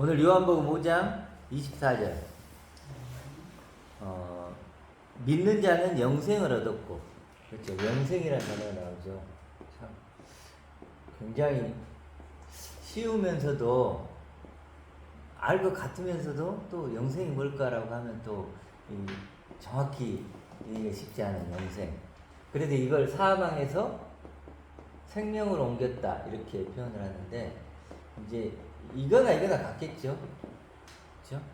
오늘 요한복음 5장 24절. 믿는 자는 영생을 얻었고, 그렇죠. 영생이라는 단어가 나오죠. 참 굉장히 쉬우면서도 알 것 같으면서도 또 영생이 뭘까라고 하면 또 정확히 이해가 쉽지 않은 영생. 그래도 이걸 사망에서 생명으로 옮겼다 이렇게 표현을 하는데, 이제 이거나 같겠죠. 그렇죠?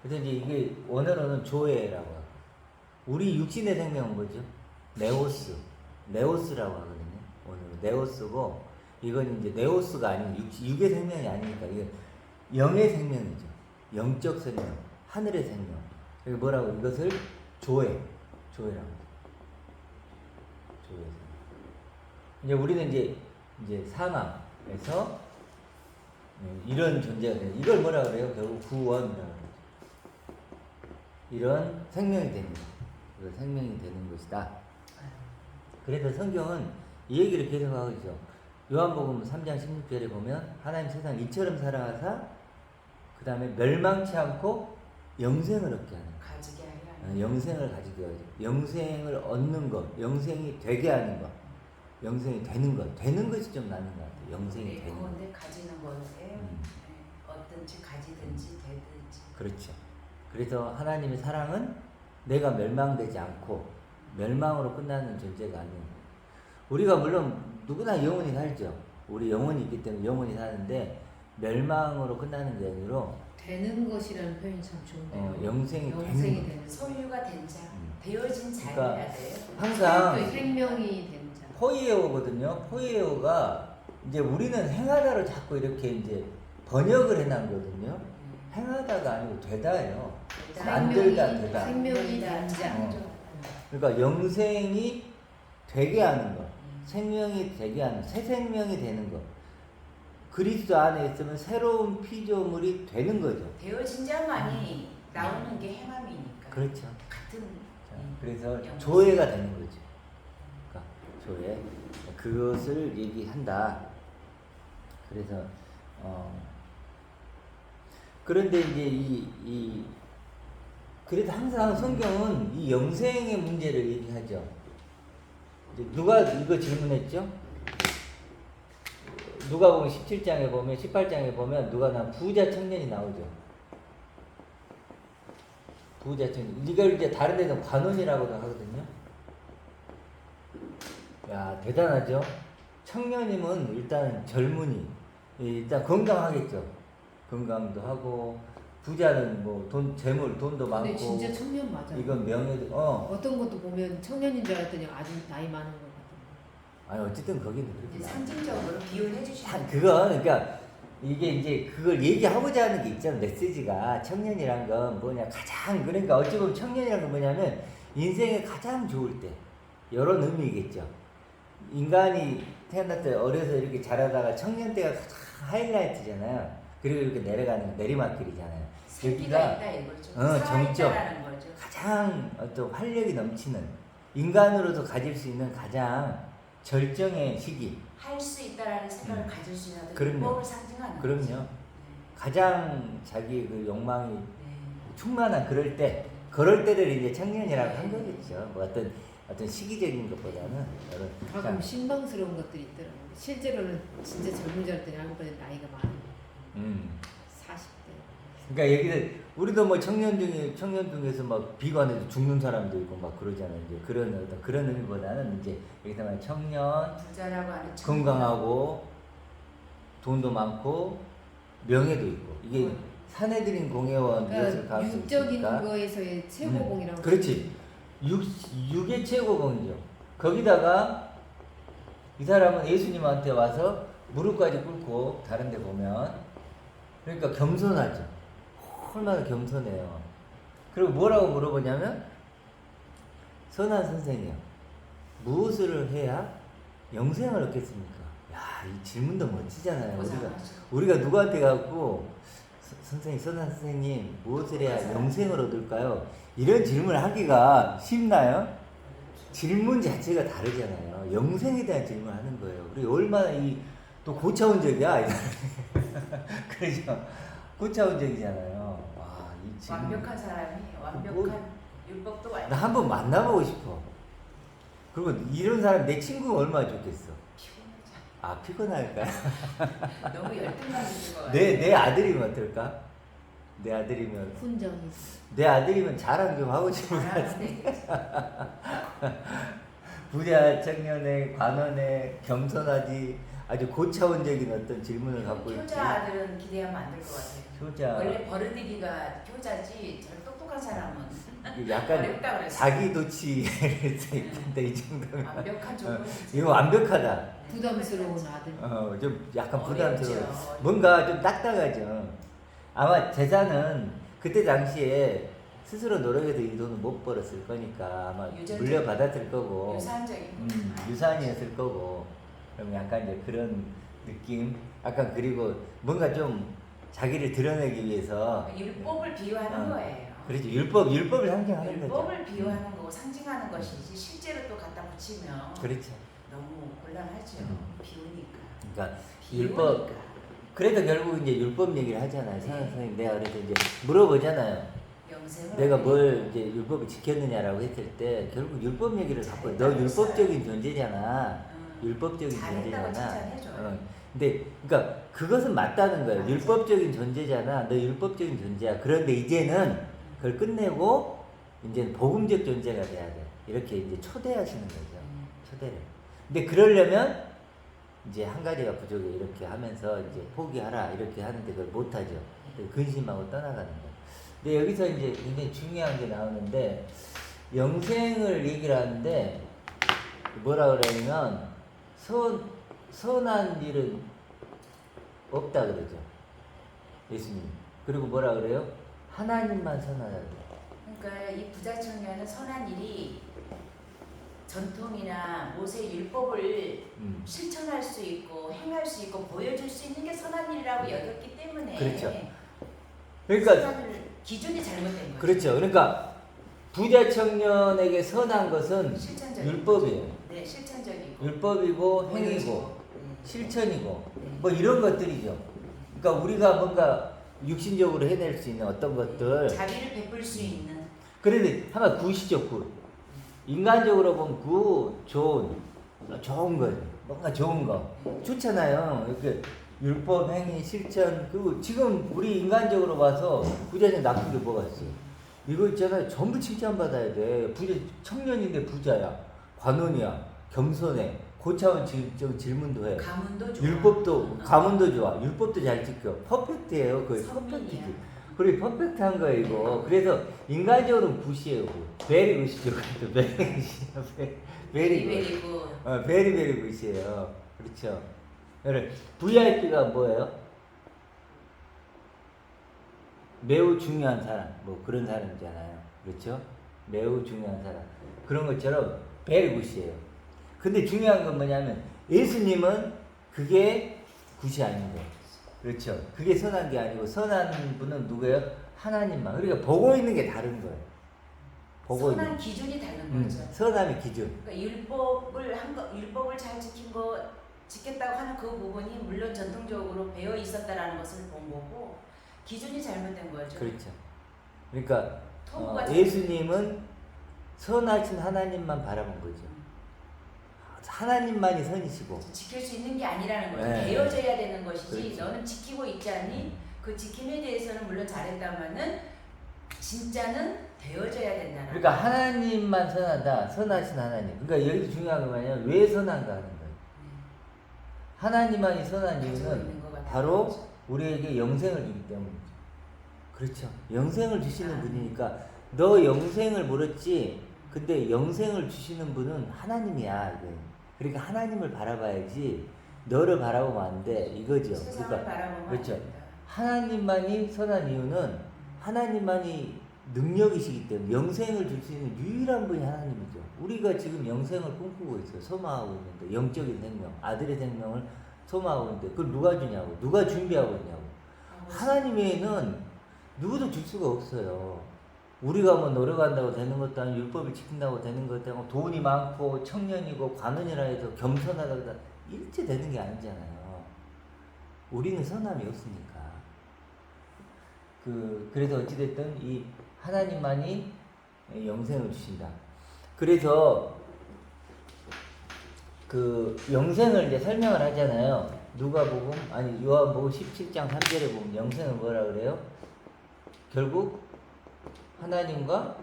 그래서 이제 이게 원어로는 조회라고 하고, 우리 육신의 생명은 뭐죠? 네오스라고 하거든요. 오늘 네오스고, 이건 이제 네오스가 아니면 육의 생명이 아니니까 이게 영의 생명이죠. 영적 생명, 하늘의 생명. 이게 뭐라고? 이것을 조회라고. 조회. 이제 우리는 이제 사망에서 이런 존재가 되는, 이걸 뭐라 그래요? 결국 구원이라고 그러죠. 이런 생명이 됩니다. 이런 생명이 되는 것이다. 그래서 성경은 이 얘기를 계속하고 있죠. 요한복음 3장 16절에 보면 하나님 세상 이처럼 사랑하사 그 다음에 멸망치 않고 영생을 얻게 하는, 가지게 하려 영생을 가지게 하죠. 영생을 얻는 것, 영생이 되게 하는 것, 영생이 되는 것, 되는 것이 좀 나는 것 같아요. 영생이 되는 것. 근데 가지는 거예요. 어떤지 가지든지 되든지. 그렇죠. 그래서 하나님의 사랑은 내가 멸망되지 않고 멸망으로 끝나는 존재가 아니에요. 우리가 물론 누구나 영원히 살죠. 우리 영혼이 있기 때문에 영원히 사는데 멸망으로 끝나는 게 아니라 되는 것이라는 표현이 참 좋은데요. 영생이 되는 소유가 된 자, 되어진 자여야 그러니까 돼요. 항상 생명이 된 자. 포이에오거든요. 포이에오가 이제 우리는 행하다로 자꾸 이렇게 이제 번역을 해놨거든요. 행하다가 아니고 되다예요. 만들다, 되다. 생명이 된 자. 그러니까 영생이 되게 하는 것, 생명이 되게 하는, 새 생명이 되는 것. 그리스도 안에 있으면 새로운 피조물이 되는 거죠. 되어진 자만이 나오는 게 행함이니까. 그렇죠. 같은. 그래서 조회가 되는 거죠. 그러니까 조회, 그것을 얘기한다. 그래서 그런데 이제 그래도 항상 성경은 이 영생의 문제를 얘기하죠. 누가 이거 질문했죠? 누가복음 17장에 보면, 18장에 보면 누가 부자 청년이 나오죠. 부자 청년. 이걸 이제 다른 데는 관원이라고도 하거든요. 야, 대단하죠? 청년이면 일단 젊은이, 일단 건강하겠죠. 건강도 하고, 부자는 뭐 재물, 돈도 많고. 근데 진짜 청년 맞아. 이건 명예도, 어떤 것도 보면 청년인 줄 알았더니 아주 나이 많은 것 같아요. 아니, 어쨌든 거기는 그렇게. 상징적으로 비유를 해주시면. 그러니까, 이게 이제 그걸 얘기하고자 하는 게 있잖아. 메시지가. 청년이란 건 뭐냐. 그러니까 어찌 보면 청년이란 건 뭐냐면, 인생에 가장 좋을 때. 이런 의미겠죠. 인간이 태어날 때 어려서 이렇게 자라다가 청년 때가 가장 하이라이트잖아요. 그리고 이렇게 내려가는 내리막길이잖아요. 여기가 정적, 가장 어떤 활력이 넘치는, 인간으로서 가질 수 있는 가장 절정의 시기. 할 수 있다라는 생각을 가질 수 있는 그럼요. 법을 상징하는 그럼요. 거죠. 가장 자기 그 욕망이 충만한 그럴 때를 이제 청년이라고 한 거겠죠. 뭐 어떤 시기적인 것보다는 가끔 신방스러운 것들이 있더라고요. 실제로는 진짜 젊은 줄 알았더니 알고 보니 나이가 많아요. 40대. 그러니까 여기는 우리도 뭐 청년 중에서 막 비관해서 죽는 사람도 있고 막 그러잖아요. 이제 그런 의미보다는 이제 여기서 말 청년, 부자라고 하는 건강하고 돈도 많고 명예도 있고, 이게 사내들인 공회원 이것을 가질 수 육적인 있으니까. 거에서의 최고봉이라고. 그렇지. 육의 최고봉이죠. 거기다가 이 사람은 예수님한테 와서 무릎까지 꿇고, 다른 데 보면 그러니까 겸손하죠. 얼마나 겸손해요. 그리고 뭐라고 물어보냐면, 선한 선생이요, 무엇을 해야 영생을 얻겠습니까? 야, 이 질문도 멋지잖아요. 우리가 누구한테 가고 선생님, 선한 선생님, 무엇을 해야 영생을 얻을까요? 이런 질문을 하기가 쉽나요? 질문 자체가 다르잖아요. 영생에 대한 질문을 하는 거예요. 우리 얼마나 이 또 고차원적이야. 이 사람이. 그렇죠. 고차원적이잖아요. 와, 이 지금 완벽한 사람이 완벽한 뭐- 율법도 완벽. 나 한번 만나보고 싶어. 그리고 이런 사람 내 친구가 얼마나 좋겠어. 피곤하잖아. 아, 피곤할까? 너무 열등감이 있을 것 같아. 내 아들이면 어떨까? 내 아들이면 훈정이. 내 아들이면 자랑 좀 하고 싶은 것 같아. 잘하는데 부자 청년의 관원의 겸손하지 아주 고차원적인 어떤 질문을 갖고 있지. 효자 아들은 기대하면 안 될 것 같아요. 효자 원래 버르디기가 효자지 저런 똑똑한 사람은 약간 어렵다 그랬어. 자기 도취 있는데 이 정도면 완벽한 조건이지. 이거 완벽하다. 부담스러운 아들. 좀 약간 어렵죠. 부담스러워. 뭔가 좀 딱딱하죠. 아마 재산은 그때 당시에 스스로 노력해서 이 돈을 못 벌었을 거니까 아마 유전자. 물려받았을 거고 유산적인 유산이었을 거고 그럼 약간 이제 그런 느낌 약간 그리고 뭔가 좀 자기를 드러내기 위해서 율법을 비유하는 거예요. 그렇지 율법을 상징하는 거죠. 율법을 비유하는 거고 상징하는 것이지 실제로 또 갖다 붙이면 그렇죠. 너무 곤란하죠. 비우니까. 그러니까 비우니까. 율법 그래도 결국 이제 율법 얘기를 하잖아요. 선생님 내가 그래서 이제 물어보잖아요. 영생을 내가 뭘 이제 율법을 지켰느냐라고 했을 때 결국 율법 얘기를 갖고 너 율법적인 존재잖아. 율법적인 잘했다고 존재잖아. 칭찬해줘요. 근데 그러니까 그것은 맞다는 거예요. 맞아. 율법적인 존재잖아. 너 율법적인 존재야. 그런데 이제는 그걸 끝내고 이제 복음적 존재가 돼야 돼. 이렇게 이제 초대하시는 거죠. 초대를. 근데 그러려면 이제 한 가지가 부족해. 이렇게 하면서 이제 포기하라. 이렇게 하는데 그걸 못하죠. 근심하고 떠나가는 거예요. 근데 여기서 이제 굉장히 중요한 게 나오는데 영생을 얘기를 하는데 뭐라 그러냐면 선한 일은 없다 그러죠. 예수님. 그리고 뭐라 그래요? 하나님만 선하다 그래요. 그러니까 이 부자 청년은 선한 일이 전통이나 모세 율법을 실천할 수 있고 행할 수 있고 보여줄 수 있는 게 선한 일이라고 여겼기 때문에 그렇죠. 그러니까 선한 일 기준이 잘못된 거죠. 그렇죠. 그러니까 부자 청년에게 선한 것은 실천적인 율법이에요. 거죠. 네, 실천적이고 율법이고 행위고 보여지고. 실천이고 네. 뭐 이런 것들이죠. 그러니까 우리가 뭔가 육신적으로 해낼 수 있는 어떤 것들 자비를 베풀 수 있는 그런데 한번 굿이죠 굿. 인간적으로 보면 굿 좋은 거 뭔가 좋은 거 좋잖아요. 이렇게 율법 행위 실천 그리고 지금 우리 인간적으로 봐서 부자는 나쁜 게 뭐가 있어요? 이거 있잖아요. 전부 칭찬받아야 돼. 부자 청년인데 부자야 관원이야 겸손해 고차원 질문도 해. 가문도 좋아. 율법도 가문도 좋아. 율법도 잘 지켜. 퍼펙트예요. 거의 선민이야. 퍼펙트지. 그리고 퍼펙트한 거예요 이거. 그래서 인간적으로는 굿이에요. 베리 굿이죠. 베리 굿이요. 베리 굿. 베리고 베리 굿이에요. 그렇죠. 그래 VIP가 뭐예요? 매우 중요한 사람. 뭐 그런 사람이잖아요. 그렇죠? 매우 중요한 사람. 그런 것처럼 베리 굿이에요. 근데 중요한 건 뭐냐면 예수님은 그게 굿이 아닌데 그렇죠. 그게 선한 게 아니고 선한 분은 누구예요? 하나님만. 그러니까 보고 있는 게 다른 거예요. 보고 선한 있는 기준이 다른 거죠. 선함의 기준. 그러니까 율법을 잘 지킨 거 지켰다고 하는 그 부분이 물론 전통적으로 배어 있었다라는 것을 본 거고 기준이 잘못된 거죠. 그렇죠. 그러니까 토부가 예수님은 선하신 하나님만 바라본 거죠. 하나님만이 선이시고 지킬 수 있는 게 아니라는 거죠. 네. 되어져야 되는 것이지. 그렇죠. 너는 지키고 있지 않니? 그 지킴에 대해서는 물론 잘했다마는 진짜는 되어져야 된다는. 그러니까 하나님만 선하다. 선하신 하나님. 그러니까 여기서 중요한 건 뭐냐면 왜 선한가 하는 거예요. 하나님만이 선한 가지고 이유는 있는 것 같아요. 바로 우리에게 영생을 주기 때문이죠. 그렇죠. 영생을 주시는 분이니까 너 영생을 물었지. 근데 영생을 주시는 분은 하나님이야. 이게. 그러니까 하나님을 바라봐야지 너를 바라보면 안 돼. 이거죠. 세상을 그러니까 바라보면 그렇죠. 안 된다. 하나님만이 선한 이유는 하나님만이 능력이시기 때문에 영생을 줄 수 있는 유일한 분이 하나님이죠. 우리가 지금 영생을 꿈꾸고 있어요. 소망하고 있는데 영적인 생명, 아들의 생명을 소망하고 있는데 그걸 누가 주냐고, 누가 준비하고 있냐고. 하나님 외에는 누구도 줄 수가 없어요. 우리가 뭐 노력한다고 되는 것도 아니고 율법을 지킨다고 되는 것도 아니고 돈이 많고 청년이고 관원이라 해서 겸손하다고 일체 되는 게 아니잖아요. 우리는 선함이 없으니까. 그래서 어찌됐든 이 하나님만이 영생을 주신다. 그래서 그 영생을 이제 설명을 하잖아요. 누가복음 아니 요한복음 17장 3절에 보면 영생을 뭐라 그래요? 결국 하나님과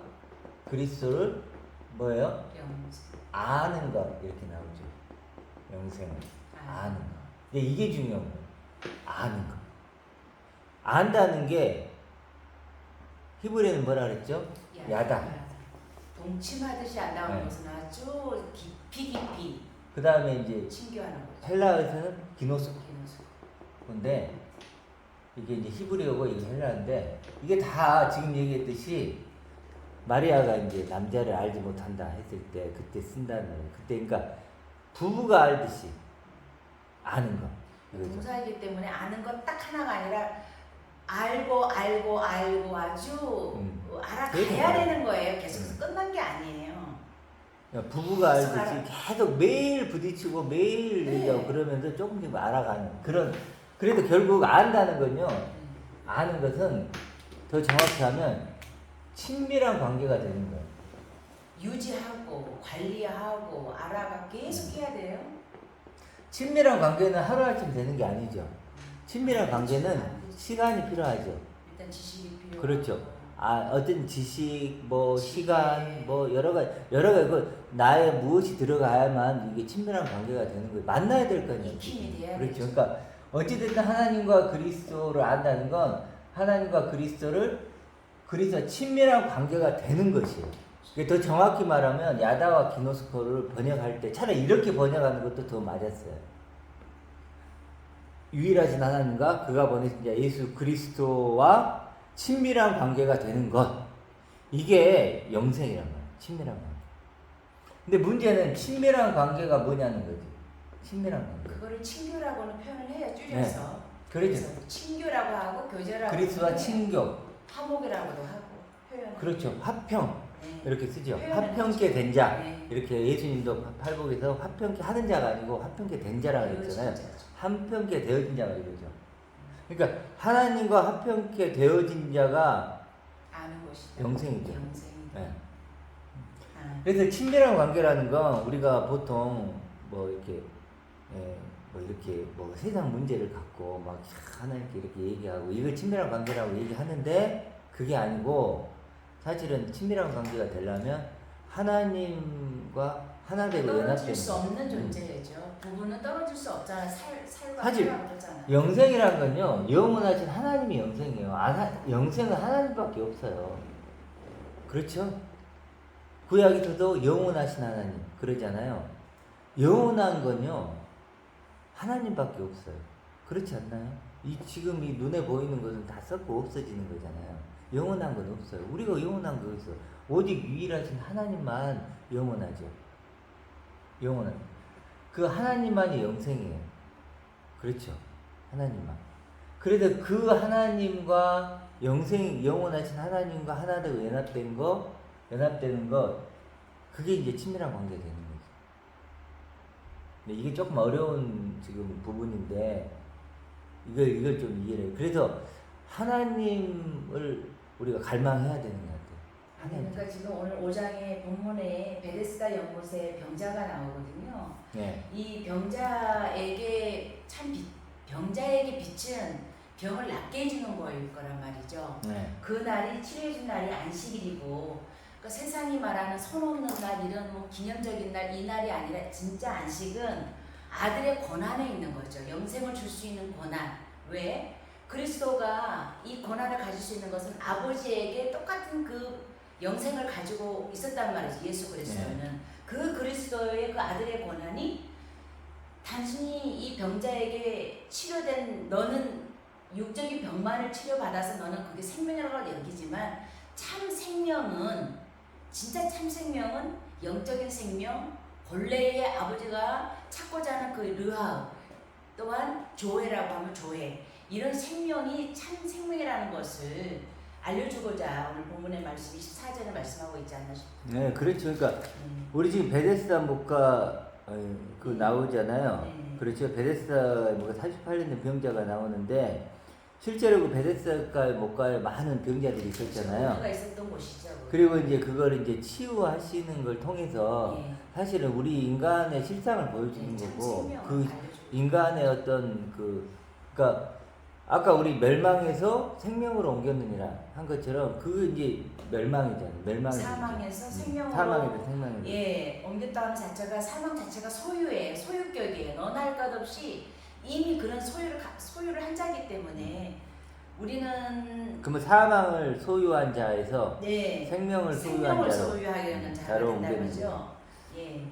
그리스도를 뭐예요? 아는 것 이렇게 나오죠. 영생을 아는 것. 근데 이게 중요한 거예요. 아는 것. 안다는 게 히브리어는 뭐라 그랬죠? 야다. 동침하듯이 안다는 네. 것은 아주 깊이 그 다음에 이제 친교하는 거죠. 헬라어에서는 기노스코. 기노스. 근데 이게 이제 히브리어고 이게 헬라어인데 이게 다 지금 얘기했듯이 마리아가 이제 남자를 알지 못한다 했을 때 그때 쓴다는 거예요. 그때 그러니까 부부가 알듯이 아는 거. 이거죠. 동사이기 때문에 아는 것 딱 하나가 아니라 알고 아주 알아가야 되는 거예요. 계속 끝난 게 아니에요. 그러니까 부부가 알듯이 계속 매일 부딪히고 매일 네. 얘기하고 그러면서 조금씩 알아가는 그런. 그래도 결국 안다는 건요. 아는 것은 더 정확히 하면 친밀한 관계가 되는 거예요. 유지하고 관리하고 알아가 계속 해야 돼요. 친밀한 관계는 하루아침 되는 게 아니죠. 친밀한 관계는 시간이 필요하죠. 일단 지식이 필요하고. 그렇죠. 어떤 지식, 뭐 시간, 뭐 여러 가지 그 나에 무엇이 들어가야만 이게 친밀한 관계가 되는 거예요. 만나야 될 거 아니에요. 익힘이 돼야 그렇죠. 되죠. 그러니까 어찌됐든 하나님과 그리스도를 안다는 건 하나님과 그리스도 친밀한 관계가 되는 것이에요. 이게 더 정확히 말하면 야다와 기노스코를 번역할 때 차라리 이렇게 번역하는 것도 더 맞았어요. 유일하신 하나님과 그가 보내신 자 예수 그리스도와 친밀한 관계가 되는 것. 이게 영생이란 말이에요. 친밀한 관계. 근데 문제는 친밀한 관계가 뭐냐는 거지. 친밀한 관계. 그거를 친교라고는 표현을 해요. 줄여서. 그렇죠. 그래서 친교라고 하고 교제라고. 그리스도와 하고 친교. 화목이라고도 하고 표현. 그렇죠. 화평. 네. 이렇게 쓰죠. 표현을 화평케 된 자. 네. 이렇게 예수님도 팔복에서 화평케 하는 자가 아니고 화평케 된 자라고 했잖아요. 화평케 되어진 자가 이거죠. 그러니까 하나님과 화평케 되어진 자가 아는 것이다. 영생이죠. 영생이다. 네. 아. 그래서 친밀한 관계라는 건 우리가 보통 뭐 이렇게 뭐 이렇게 뭐 세상 문제를 갖고 막 하나님께 이렇게 얘기하고 이걸 친밀한 관계라고 얘기하는데 그게 아니고 사실은 친밀한 관계가 되려면 하나님과 하나되고 떨어질 수 연합되는 없는 존재죠. 부부는 떨어질 수 없잖아. 살과 사실 그렇잖아. 영생이란 건요 영원하신 하나님이 영생이에요. 영생은 하나님밖에 없어요. 그렇죠? 구약에서도 영원하신 하나님 그러잖아요. 영원한 건요 하나님밖에 없어요. 그렇지 않나요? 지금 이 눈에 보이는 것은 다 썩고 없어지는 거잖아요. 영원한 건 없어요. 우리가 영원한 거 있어. 오직 유일하신 하나님만 영원하죠. 영원한. 그 하나님만이 영생이에요. 그렇죠. 하나님만. 그래서 그 하나님과 영원하신 하나님과 하나 되고 연합되는 것, 그게 이제 친밀한 관계가 되는 거죠. 근데 이게 조금 어려운 지금 부분인데, 이걸 좀 이해를 해요. 그래서 하나님을 우리가 갈망해야 되는 것 같아요. 그러니까 지금 오늘 5장의 본문에 베데스다 연못에 병자가 나오거든요. 네. 이 병자에게 병자에게 빛은 병을 낫게 해주는 거일 거란 말이죠. 네. 그 날이 치료해준 날이 안식일이고, 그러니까 세상이 말하는 선 없는 날, 이런 뭐 기념적인 날, 이 날이 아니라 진짜 안식은 아들의 권한에 있는 거죠. 영생을 줄 수 있는 권한. 왜? 그리스도가 이 권한을 가질 수 있는 것은 아버지에게 똑같은 그 영생을 가지고 있었단 말이죠. 예수 그리스도는. 네. 그 그리스도의 그 아들의 권한이 단순히 이 병자에게 치료된, 너는 육적인 병만을 치료받아서 너는 그게 생명이라고 여기지만, 참 생명은, 진짜 참 생명은 영적인 생명, 본래의 아버지가 찾고자 하는 그 르하, 또한 조회라고 하면 조회, 이런 생명이 참 생명이라는 것을 알려주고자 오늘 본문의 말씀 24절에 말씀하고 있지 않나 싶어요. 네, 그렇죠. 그러니까 우리 지금 베데스다 목가 그 나오잖아요. 네. 그렇죠. 베데스다 뭐가 48년 병자가 나오는데 실제로 그 베데스다 목가에 많은 병자들이 있었잖아요. 우리가 있었던 곳이죠. 그리고 이제 그걸 이제 치유하시는 걸 통해서 예. 사실은 우리 인간의 실상을 보여주는 참 거고 생명을 그 알려주고. 인간의 어떤 그러니까 아까 우리 멸망에서 생명으로 옮겼느니라 한 것처럼 그 이제 멸망이잖아요. 멸망이 사망에서 생명으로 사망에서 생명이 예, 옮겼다는 자체가 사망 자체가 소유예요. 소유격이에요. 너나 할 것 없이 이미 그런 소유를 한 자기 때문에 우리는 그러면 사망을 소유한 자에서 네, 생명을 소유한 자로 소유하는 자가 자로 된다는 옮기는 거죠. 예.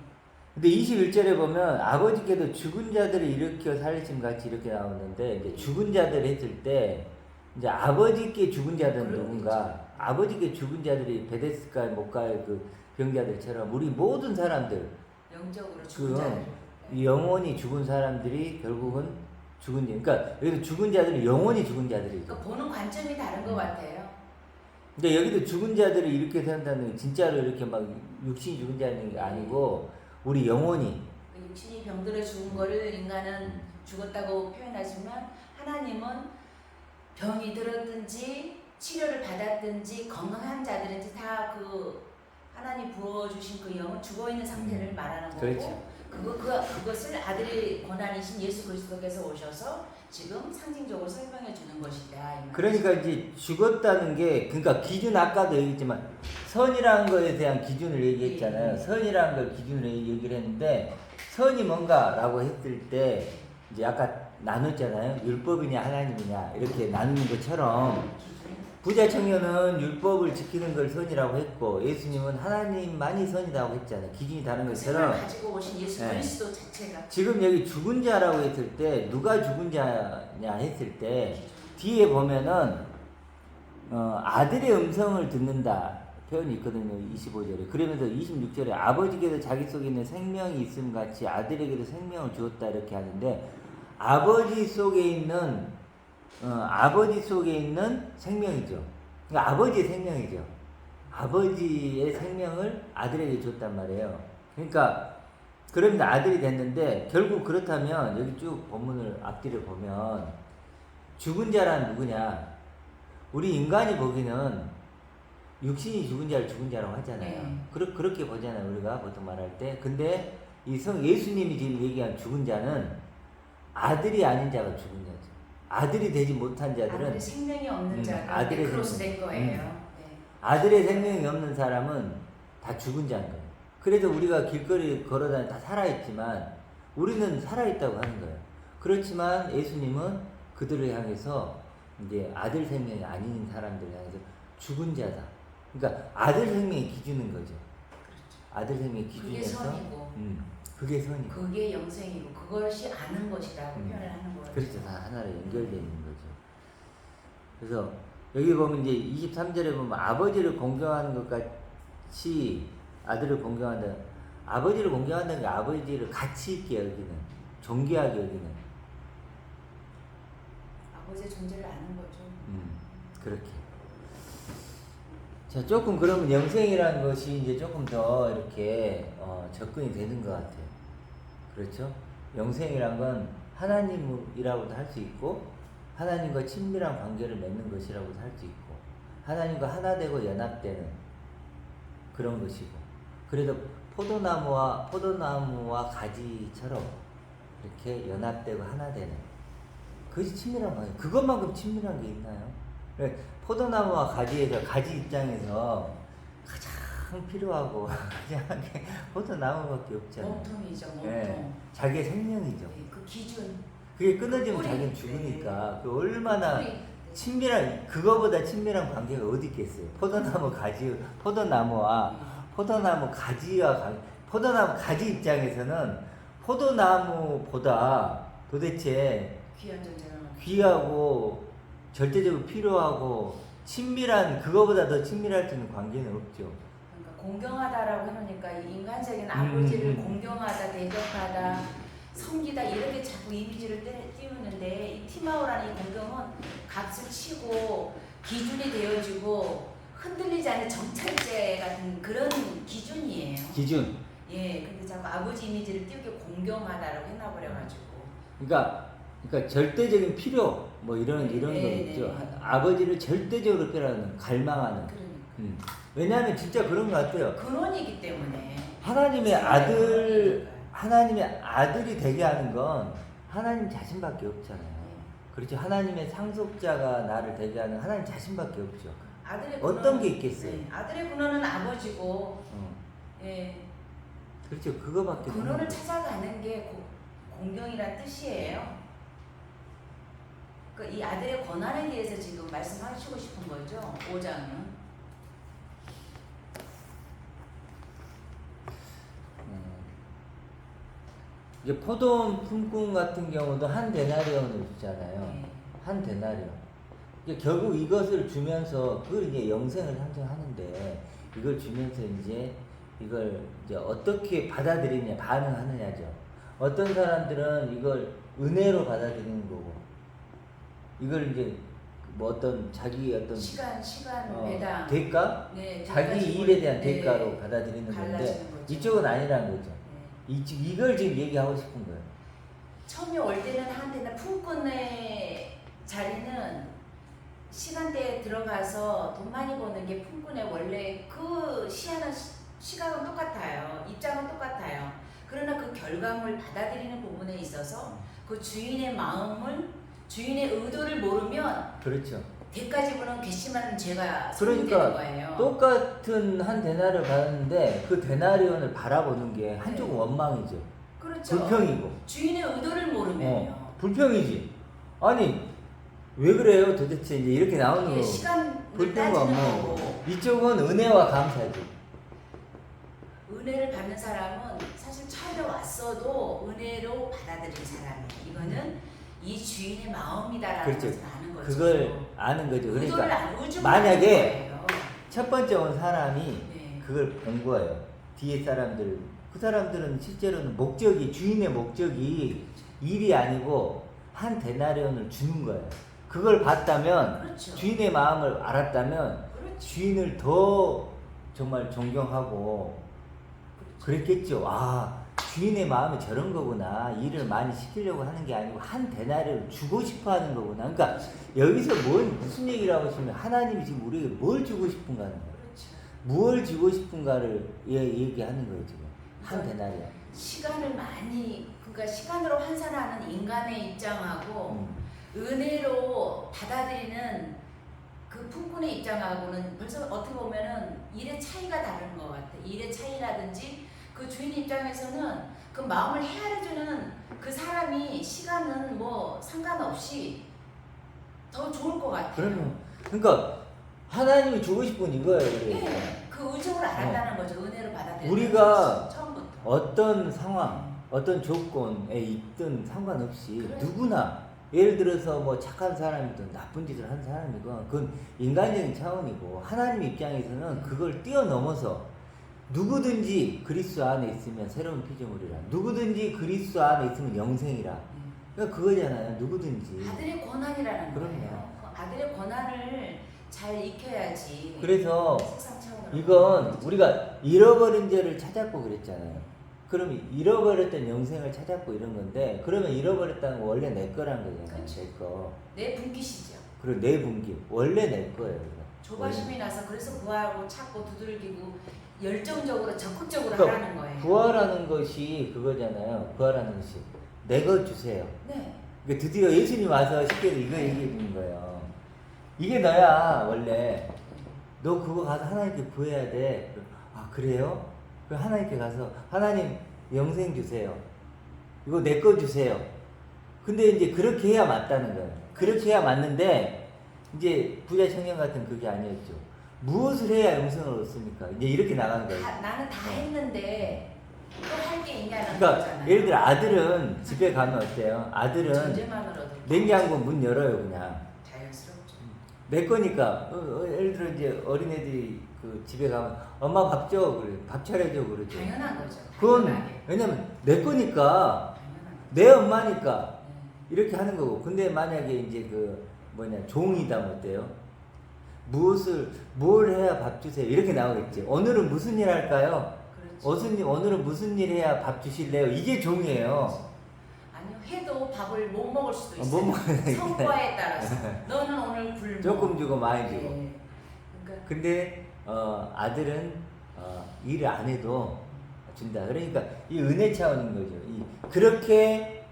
근데 21절에 보면 아버지께도 죽은 자들을 일으켜 살리심 같이 이렇게 나오는데 이제 죽은 자들 했을 때 이제 아버지께 죽은 자들은 그렇겠죠. 누군가 아버지께 죽은 자들이 베데스다 목가의 그 병자들처럼 우리 모든 사람들 영적으로 죽은 그 자들. 영원히 죽은 사람들이 결국은 죽은 자 그러니까 여기도 죽은 자들은 영원히 죽은 자들이죠. 그러니까 보는 관점이 다른 것 같아요. 근데 여기도 죽은 자들이 이렇게 산다는 게 진짜로 이렇게 막 육신이 죽은 자는 게 아니고 우리 영혼이 그 육신이 병들어 죽은 거를 인간은 죽었다고 표현하지만 하나님은 병이 들었든지 치료를 받았든지 건강한 자들인지 다 그 하나님 부어주신 그 영은 죽어 있는 상태를 말하는 거고 그렇죠. 그것을 아들의 권한이신 예수 그리스도께서 오셔서 지금 상징적으로 설명해 주는 것이다. 이 말이죠. 그러니까 이제 죽었다는 게 그러니까 기준 아까도 얘기했지만 선이라는 거에 대한 기준을 얘기했잖아요. 예. 선이라는 걸 기준으로 얘기를 했는데 선이 뭔가라고 했을 때 이제 아까 나눴잖아요. 율법이냐 하나님이냐 이렇게 나누는 것처럼 부자 청년은 율법을 지키는 걸 선이라고 했고 예수님은 하나님만이 선이라고 했잖아요. 기준이 다른 그 것처럼 생명을 가지고 오신 예수 네. 그리스도 자체가 지금 여기 죽은 자라고 했을 때 누가 죽은 자냐 했을 때 뒤에 보면은 아들의 음성을 듣는다 표현이 있거든요. 25절에. 그러면서 26절에 아버지께도 자기 속에 있는 생명이 있음 같이 아들에게도 생명을 주었다 이렇게 하는데 아버지 속에 있는 생명이죠. 그러니까 아버지의 생명이죠. 아버지의 생명을 아들에게 줬단 말이에요. 그러니까 그러면 아들이 됐는데 결국 그렇다면 여기 쭉 본문을 앞뒤를 보면 죽은 자란 누구냐? 우리 인간이 보기는 육신이 죽은 자를 죽은 자라고 하잖아요. 네. 그렇게 보잖아요. 우리가 보통 말할 때. 근데 이 예수님이 지금 얘기한 죽은 자는 아들이 아닌 자가 죽은 자죠. 아들이 되지 못한 자들은 아들의 생명이 없는 자가 아들의 크로스 된 생명. 거예요. 네. 아들의 생명이 없는 사람은 다 죽은 자인 거예요. 그래서 우리가 길거리 걸어다니 다 살아있지만 우리는 살아있다고 하는 거예요. 그렇지만 예수님은 그들을 향해서 이제 아들 생명이 아닌 사람들을 향해서 죽은 자다. 그러니까 아들 생명이 기준인 거죠. 아들 생명이 그게 기준이어서 선이고 그게 선이고 그게 영생이고 그것이 아는 것이라고 표현을 하는 거예요. 그렇죠. 다 하나로 연결되어 있는 거죠. 그래서 여기 보면 이제 23절에 보면 아버지를 공경하는 것 같이 아들을 공경한다. 아버지를 공경한다는 게 아버지를 가치 있게 여기는, 존귀하게 여기는. 아버지의 존재를 아는 거죠. 그렇게. 자, 조금 그러면 영생이라는 것이 이제 조금 더 이렇게 접근이 되는 것 같아요. 그렇죠? 영생이란 건 하나님이라고도 할 수 있고, 하나님과 친밀한 관계를 맺는 것이라고도 할 수 있고, 하나님과 하나 되고 연합되는 그런 것이고, 그래도 포도나무와 가지처럼 이렇게 연합되고 하나 되는 그것이 친밀한 관계. 그것만큼 친밀한 게 있나요? 포도나무와 가지에서 가지 입장에서 가장 필요하고 가장 포도나무밖에 없잖아요. 몸통이죠, 몸통. 네, 자기의 생명이죠. 네, 그 기준. 그게 끊어지면 뿌리. 자기는 죽으니까 그 얼마나 뿌리. 친밀한 그거보다 친밀한 관계가 어디 있겠어요? 포도나무 가지와 포도나무 가지 입장에서는 포도나무보다 도대체 귀한 존재는 귀하고 절대적으로 필요하고 친밀한 그거보다 더 친밀할 수 있는 관계는 없죠. 그러니까 공경하다라고 해놓으니까 이 인간적인 아버지를 공경하다, 대접하다, 섬기다 이렇게 자꾸 이미지를 띄우는데 이 티마오라는 이 공경은 값을 치고 기준이 되어지고 흔들리지 않는 정찰제 같은 그런 기준이에요. 기준. 예, 근데 자꾸 아버지 이미지를 띄우게 공경하다라고 해놔버려가지고. 그러니까 절대적인 필요 뭐 이런 거 네, 있죠. 네. 아버지를 절대적으로 필요하는 갈망하는. 그러니까. 왜냐하면 진짜 그런 것 같아요. 근원이기 때문에. 하나님의 아들이 되게 하는 건 하나님 자신밖에 없잖아요. 그렇죠. 하나님의 상속자가 나를 되게 하는 하나님 자신밖에 없죠. 아들의 어떤 게 있겠어요? 네, 아들의 근원은 아버지고, 예, 그렇죠. 그거밖에 근원을 없는 찾아가는 게 공경이란 뜻이에요. 그 이 아들의 권한에 대해서 지금 말씀하시고 싶은 거죠. 5장은. 이제 포도원 품꾼 같은 경우도 한 데나리온을 주잖아요. 네. 한 데나리온. 이제 결국 이것을 주면서 그걸 이제 영생을 상징하는데 이걸 주면서 이제 이걸 이제 어떻게 받아들이냐 반응하느냐죠. 어떤 사람들은 이걸 은혜로 받아들이는 거고 이걸 이제 뭐 어떤 자기 어떤 시간 배당. 대가 네, 자기 대가지고, 일에 대한 네, 대가로 받아들이는 건데 갈라지는 거죠. 이쪽은 아니라는 거죠. 네. 이걸 지금 얘기하고 싶은 거예요. 처음에 올 때는 한때는 품꾼의 자리는 시간대에 들어가서 돈 많이 버는 게 품꾼의 원래 그 시각은 똑같아요. 입장은 똑같아요. 그러나 그 결과물 받아들이는 부분에 있어서 그 주인의 마음을 주인의 의도를 모르면 그렇죠. 대가 지불은 괘씸한 죄가 그러니까 성립되는 거예요. 똑같은 한 데나리온을 받았는데 그 데나리온을 바라보는 게 한쪽은 네. 원망이죠. 그렇죠. 불평이고. 주인의 의도를 모르면요. 불평이지. 아니 왜 그래요 도대체 이제 이렇게 나오는 이게 거. 시간을 불평과 따지는 뭐 거고. 이쪽은 은혜와 감사지. 은혜를 받는 사람은 사실 처음에 왔어도 은혜로 받아들인 사람이에요. 이거는 이 주인의 마음이다라는 그렇죠. 것을 아는 거죠. 그걸 아는 거죠. 의도를 그러니까 아는, 의중을 만약에 아는 거예요. 첫 번째 온 사람이 네. 그걸 본 거예요. 뒤에 사람들 그 사람들은 실제로는 주인의 목적이 일이 아니고 한 데나리온을 주는 거예요. 그걸 봤다면 그렇죠. 주인의 마음을 알았다면 그렇죠. 주인을 더 정말 존경하고 그렇죠. 그랬겠죠. 아 주인의 마음이 저런 거구나. 일을 많이 시키려고 하는 게 아니고 한 데나리온을 주고 싶어 하는 거구나. 그러니까 여기서 무슨 얘기라고 하시면 하나님이 지금 우리에게 뭘 주고 싶은가 하는 거예요. 그렇죠. 무엇을 주고 싶은가를 얘기하는 거예요 지금. 한 데나리온. 시간을 많이 그러니까 시간으로 환산하는 인간의 입장하고 은혜로 받아들이는 그 품꾼의 입장하고는 벌써 어떻게 보면은 일의 차이가 다른 것 같아. 일의 차이라든지 그 주인 입장에서는 그 마음을 헤아려주는 그 사람이 시간은 뭐 상관없이 더 좋을 것 같아요. 그러면 그러니까 하나님이 주고 싶은 이거예요. 그러니까. 예, 그 의중을 알았다는 거죠. 은혜로 받아들이는 우리가 처음부터. 어떤 상황, 어떤 조건에 있든 상관없이 그래. 누구나 예를 들어서 뭐 착한 사람이든 나쁜 짓을 한 사람이건 그건 인간적인 차원이고 하나님 입장에서는 그걸 뛰어넘어서 누구든지 그리스도 안에 있으면 새로운 피조물이라 누구든지 그리스도 안에 있으면 영생이라 그러니까 그거잖아요. 누구든지. 아들의 권한이라는 그럼요. 거예요. 그 아들의 권한을 잘 익혀야지. 그래서 세상 차원으로. 이건 우리가 잃어버린 죄를 찾았고 그랬잖아요. 그럼 잃어버렸던 영생을 찾았고 이런 건데 그러면 잃어버렸다는 건 원래 내 거란 거잖아요. 그렇죠. 내 거. 내 분기시죠. 그리고 내 분기 원래 내 거예요. 이거. 조바심이 나서 그래서 구하고 찾고 두들기고 열정적으로 적극적으로 그러니까 하라는 거예요. 구하라는 것이 그거잖아요. 구하라는 것이 내 거 주세요. 네. 그러니까 드디어 예수님 와서 쉽게 이거 얘기해 주는 거예요. 이게 너야 원래. 너 그거 가서 하나님께 구해야 돼. 아 그래요? 그 하나님께 가서 하나님 영생 주세요. 이거 내 거 주세요. 근데 이제 그렇게 해야 맞다는 거예요. 그렇게 해야 맞는데 이제 부자 청년 같은 그게 아니었죠. 무엇을 해야 영생을 얻습니까? 이제 이렇게 나간 거예요. 나는 다 했는데 또 할 게 있냐는 그러니까 거잖아요. 예를 들어 아들은 집에 가면 어때요? 아들은 존재만으로도 냉장고 문 열어요 그냥. 자연스럽죠. 내 거니까 예를 들어 이제 어린애들이 그 집에 가면 엄마 밥 줘 그래 밥 차려줘 그러죠. 당연한 거죠. 그건 당연하게. 왜냐면 내 거니까 당연한 거죠. 내 엄마니까 네. 이렇게 하는 거고. 근데 만약에 이제 그 뭐냐 종이다 어때요? 뭘 해야 밥 주세요 이렇게 나오겠지. 오늘은 무슨 일 할까요? 그렇죠. 오늘은 무슨 일 해야 밥 주실래요? 이게 종이에요. 아니요, 해도 밥을 못 먹을 수도 못 있어요. 먹으니까. 성과에 따라서. 너는 오늘 굶어. 조금 주고 많이 주고. 네. 그러니까 근데 아들은 일을 안 해도 준다. 그러니까 이 은혜 차원인 거죠. 그렇게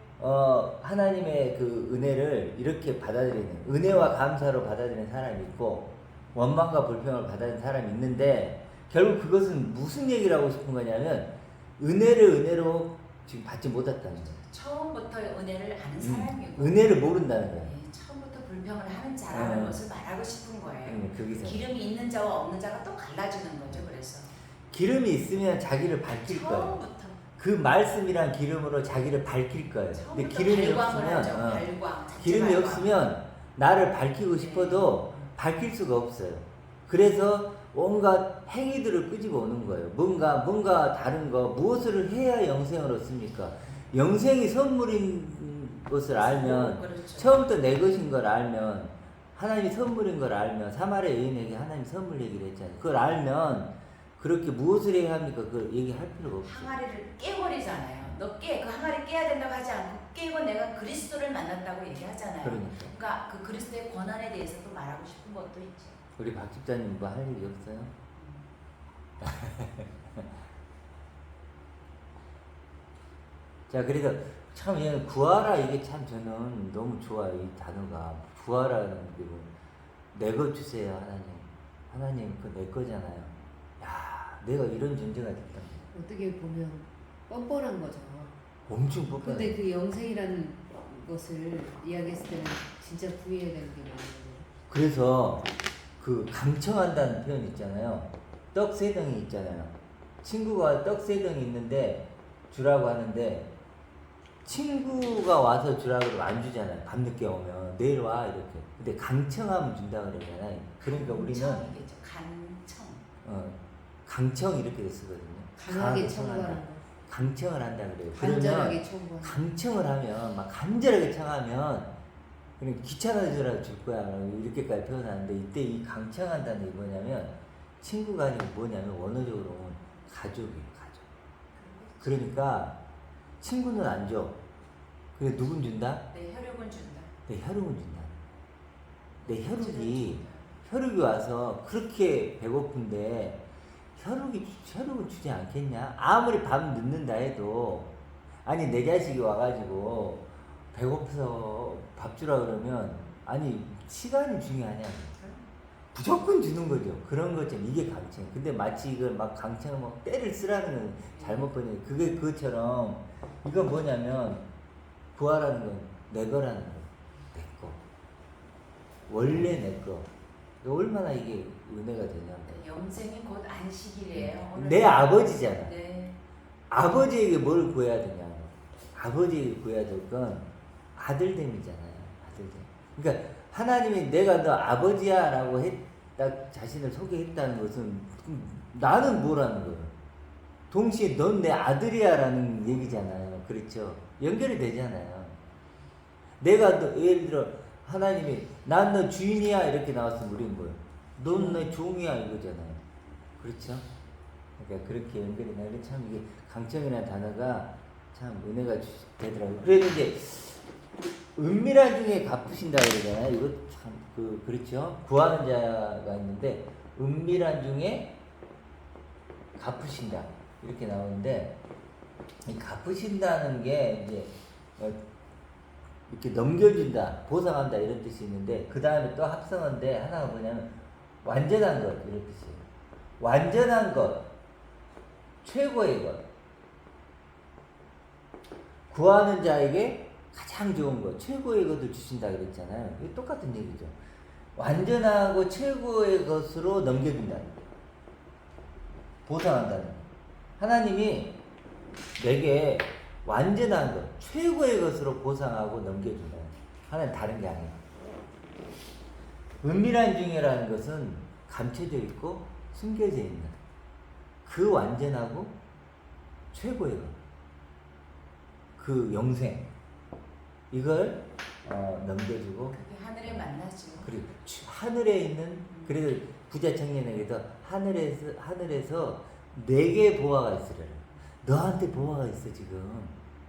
하나님의 그 은혜를 이렇게 받아들이는, 은혜와 감사로 받아들이는 사람이 있고 원망과 불평을 받아들이는 사람이 있는데, 결국 그것은 무슨 얘기를 하고 싶은 거냐면 은혜를 은혜로 지금 받지 못했다는 거예요. 처음부터 은혜를 아는 사람이고 은혜를 모른다는 거예요. 네, 처음부터 불평을 하는 자라는 것을 말하고 싶은 거예요. 거기서 기름이 있는 자와 없는 자가 또 갈라지는 거죠. 그래서 기름이 있으면 자기를 밝힐 거예요. 처음부터 그 말씀이란 기름으로 자기를 밝힐 거예요. 근데 처음부터 기름이 발광을 하죠. 없으면 발광, 자체 기름이 발광. 없으면 나를 밝히고 싶어도 밝힐 수가 없어요. 그래서 온갖 행위들을 끄집어 오는 거예요. 뭔가 다른 거, 무엇을 해야 영생을 얻습니까? 영생이 선물인 것을 알면, 그렇죠. 처음부터 내 것인 걸 알면, 하나님이 선물인 걸 알면, 사마리아 여인에게 하나님 선물 얘기를 했잖아요. 그걸 알면 그렇게 무엇을 해야 합니까? 그걸 얘기할 필요가 없어요. 항아리를 깨버리잖아요. 너 깨, 그 항아리 깨야 된다고 하지 않고 깨고 내가 그리스도를 만났다고 얘기하잖아요. 그러니까 그 그리스도의 권한에 대해서 또 말하고 싶은 것도 있죠. 우리 박 집사님 뭐 할 얘기 없어요? 자, 그래서 참 얘는 구하라, 이게 참 저는 너무 좋아요. 이 단어가 구하라는 게 내 것 주세요. 하나님 그 내 거잖아요. 야, 내가 이런 존재가 됐다. 어떻게 보면 뻔뻔한 거죠. 엄청 뻔뻔해. 근데 그 영생이라는 것을 이야기했을 때는 진짜 구해야 되는 게 많아요. 그래서 그 강청한다는 표현 있잖아요. 떡 세 덩이 있잖아요. 친구가 떡 세 덩이 있는데 주라고 하는데, 친구가 와서 주라고 그러면 안 주잖아요. 밤늦게 오면 내일 와 이렇게. 근데 강청하면 준다 그러잖아요. 그러니까 우리는 강청이겠죠. 간청. 강청 이렇게 쓰거든요. 강하게 청구하는 거. 강청을 한다 그래요. 간절하게 그러면 청구하는 거. 강청을 하면 막 간절하게 청하면 그냥 귀찮아지더라도 줄 거야 이렇게까지 표현하는데, 이때 이 강청한다는 게 뭐냐면 친구가 아니고 뭐냐면 원어적으로는 가족이에요. 가족. 그러니까 친구는 안 줘. 근데 누군 준다? 내 혈육은 준다. 내 혈육은 준다. 내 혈육이 와서 그렇게 배고픈데 혈육은 주지 않겠냐? 아무리 밥 늦는다 해도, 아니 내 자식이 와가지고 배고파서 밥 주라 그러면, 아니 시간이 중요하냐? 무조건 주는 거죠. 그런 것처럼 이게 강청. 근데 마치 이걸 막 강청을 막 때를 쓰라는 건 잘못 번역. 그게 그것처럼 이건 뭐냐면 구하라는 건 내 거라는 거. 내 거. 원래 내 거. 얼마나 이게 은혜가 되냐면. 영생이 곧 안식일이에요. 오늘. 내 아버지잖아. 네. 아버지에게 뭘 구해야 되냐. 아버지에게 구해야 될 건 아들됨이잖아요. 아들됨. 그러니까 하나님이 내가 너 아버지야 라고 딱 자신을 소개했다는 것은 나는 뭐라는 거예요. 동시에 넌 내 아들이야 라는 얘기잖아요. 그렇죠? 연결이 되잖아요. 내가 너, 예를 들어 하나님이 난 너 주인이야 이렇게 나왔으면 우리는 뭐예요? 넌 내 종이야 이거잖아요. 그렇죠? 그러니까 그렇게 연결이 나는데 참 이게 강청이라는 단어가 참 은혜가 되더라고요. 그래도 이제 은밀한 중에 갚으신다 그러잖아요. 이거 참 그렇죠. 구하는 자가 있는데 은밀한 중에 갚으신다 이렇게 나오는데, 이 갚으신다는 게 이제 이렇게 넘겨준다, 보상한다 이런 뜻이 있는데, 그 다음에 또 합성어인데 하나가 뭐냐면 완전한 것 이런 뜻이에요. 완전한 것, 최고의 것. 구하는 자에게 가장 좋은 것, 최고의 것을 주신다 그랬잖아요. 이게 똑같은 얘기죠. 완전하고 최고의 것으로 넘겨준다는 거예요. 보상한다는 거예요. 하나님이 내게 완전한 것, 최고의 것으로 보상하고 넘겨준다. 하나는 다른 게 아니에요. 은밀한 중이라는 것은 감춰져 있고 숨겨져 있는 그 완전하고 최고의 것, 그 영생, 이걸 넘겨주고, 그게 하늘에 만나죠. 그리고 하늘에 있는, 그래서 부자 청년에게도 하늘에서 내게 보화가 있으려라. 너한테 보화가 있어 지금.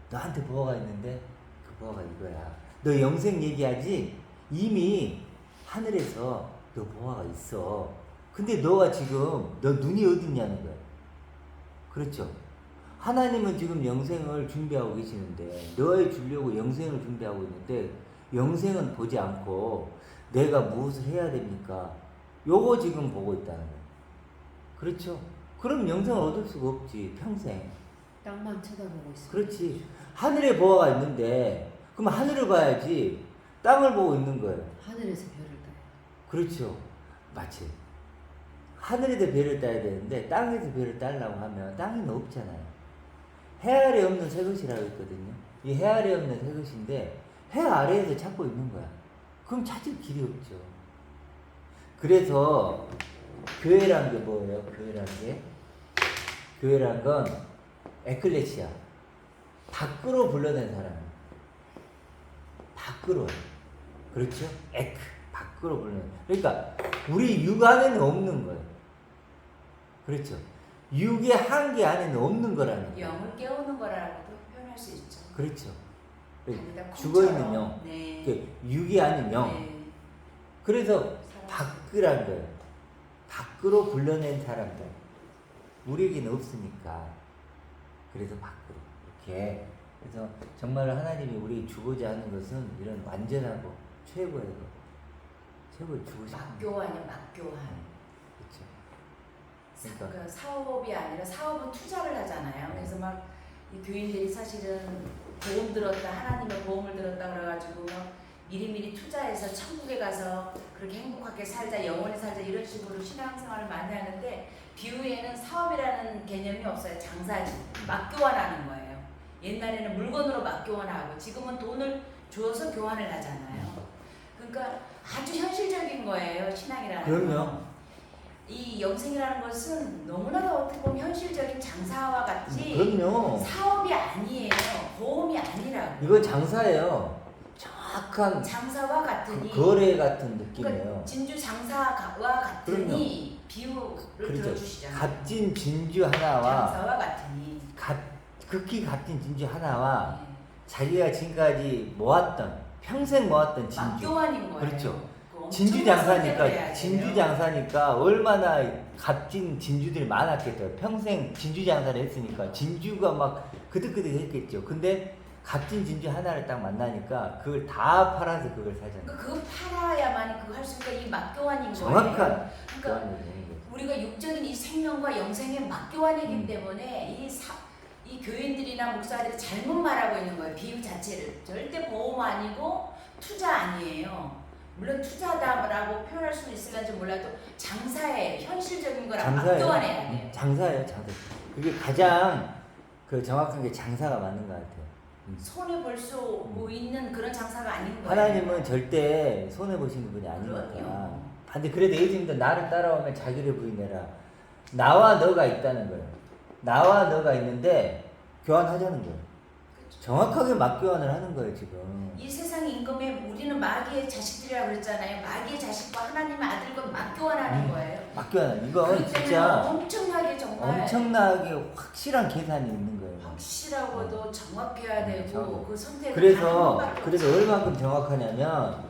너한테 보화가 있는데 그 보화가 이거야. 너 영생 얘기하지? 이미 하늘에서 너 보화가 있어. 근데 너가 지금 너 눈이 어딨냐는 거야. 그렇죠? 하나님은 지금 영생을 준비하고 계시는데 너에 주려고 영생을 준비하고 있는데 영생은 보지 않고 내가 무엇을 해야 됩니까? 요거 지금 보고 있다는 거예요. 그렇죠? 그럼 영생을 얻을 수가 없지 평생. 땅만 쳐다보고 있어. 그렇지. 하늘에 보화가 있는데 그럼 하늘을 봐야지 땅을 보고 있는 거예요. 하늘에서 별을 따요. 그렇죠. 마치 하늘에서 별을 따야 되는데 땅에서 별을 따려고 하면 땅에는 없잖아요. 해 아래 없는 새 것이라고 했거든요. 이 해 아래 없는 새 것인데 해 아래에서 찾고 있는 거야. 그럼 찾을 길이 없죠. 그래서 교회란 게 뭐예요? 교회란 게? 교회란 건 에클레시아. 밖으로 불러낸 사람. 밖으로. 그렇죠? 에크. 밖으로 불러낸. 그러니까 우리 육 안에는 없는 거예요. 그렇죠? 육의 한계 안에는 없는 거라는 거예요. 영을 깨우는 거라고도 표현할 수 있죠. 그렇죠. 다니다 죽어있는 콩처럼. 영. 네. 육이 아닌 영. 네. 그래서 밖이란 거예요. 밖으로 불러낸 사람들. 우리에게는 없으니까. 그래서 밖으로. 이렇게. 그래서 정말 하나님이 우리 주고자 하는 것은 이런 완전하고 최고의 것. 최고의 주고 싶은 것. 막교환이요, 막교환. 그렇죠. 그러니까 사업이 아니라 사업은 투자를 하잖아요. 그래서 막 이 교인들이 사실은 보험 들었다, 하나님의 보험을 들었다 그래가지고 막 미리미리 투자해서 천국에 가서 그렇게 행복하게 살자, 영원히 살자 이런 식으로 신앙생활을 많이 하는데 비유에는 사업이라는 개념이 없어요. 장사지. 막교환하는 거예요. 옛날에는 물건으로 막교환하고 지금은 돈을 줘서 교환을 하잖아요. 그러니까 아주 현실적인 거예요. 신앙이라는 그럼요. 건. 이 영생이라는 것은 너무나도 어떻게 보면 현실적인 장사와 같이 그럼요. 사업이 아니에요. 보험이 아니라고. 이건 장사예요. 정확한 장사와 같으니 거래 같은 느낌이에요. 그러니까 진주 장사와 같으니 비유를 그렇죠. 들어주시잖아요. 값진 진주 하나와 장사와 같으니 극히 값진 진주 하나와 네. 자기가 지금까지 모았던 평생 모았던 진주. 막교환인 거예요. 그렇죠. 그 진주 엄청난 선택을 장사니까 해야 진주 돼요. 장사니까 얼마나 값진 진주들이 많았겠어요. 평생 진주 장사를 했으니까 진주가 막 그득그득했겠죠. 근데 값진 진주 하나를 딱 만나니까 그걸 다 팔아서 그걸 사잖아요. 그 팔아야만 그거 할 수 있으니까 이 막교환인 거예요. 정확한 그러니까 교환이 되는 거죠. 우리가 육적인 이 생명과 영생의 막교환이기 음. 때문에 이 교인들이나 목사들이 잘못 말하고 있는 거예요. 비유 자체를. 절대 보험 아니고 투자 아니에요. 물론 투자다라고 표현할 수는 있을지 몰라도 장사에 현실적인 거랑 막교환해야 돼요. 장사예요, 장사. 그게 가장 그 정확한 게 장사가 맞는 것 같아요. 손해 볼 수 있는 그런 장사가 아닌 거예요. 하나님은 절대 손해 보시는 분이 아니니까. 그럼요. 근데 그래도 예수님도 나를 따라오면 자기를 부인해라. 나와 너가 있다는 거예요. 나와 너가 있는데 교환하자는 거예요. 그렇죠. 정확하게 맞교환을 하는 거예요 지금. 이 세상 임금에 우리는 마귀의 자식들이라고 그랬잖아요. 마귀의 자식과 하나님의 아들과 막교환하는 거예요. 맞교환. 이건 그렇기 때문에 진짜 엄청나게 정말 엄청나게 확실한 계산이 있는 거예요. 확실하고도 정확해야 되고 정확해. 그 선택을 그래서 얼마큼 정확하냐면